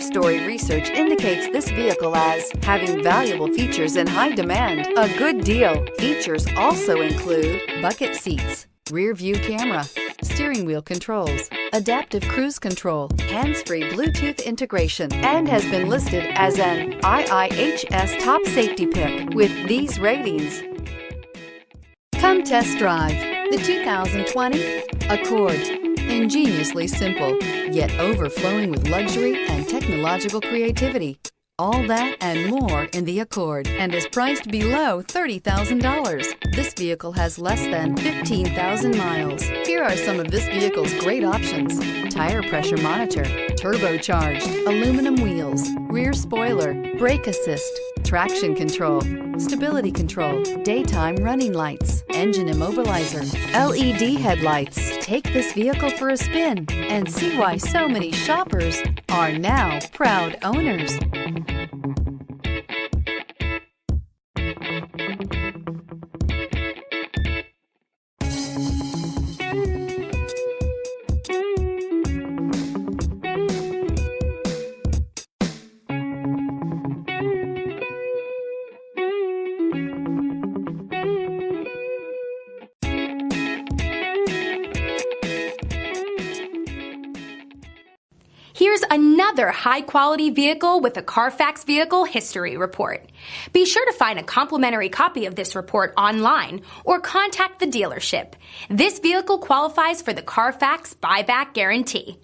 story research indicates this vehicle as having valuable features in high demand. A good deal. Features also include bucket seats, rear view camera, steering wheel controls, adaptive cruise control, hands-free Bluetooth integration, and has been listed as an IIHS top safety pick with these ratings. Come test drive the 2020 Accord. Ingeniously simple, yet overflowing with luxury and technological creativity. All that and more in the Accord, and is priced below $30,000. This vehicle has less than 15,000 miles. Here are some of this vehicle's great options: tire pressure monitor, turbocharged, aluminum wheels, rear spoiler, brake assist, traction control, stability control, daytime running lights, engine immobilizer, LED headlights. Take this vehicle for a spin and see why so many shoppers are now proud owners. Here's another high-quality vehicle with a Carfax Vehicle History Report. Be sure to find a complimentary copy of this report online or contact the dealership. This vehicle qualifies for the Carfax Buyback Guarantee.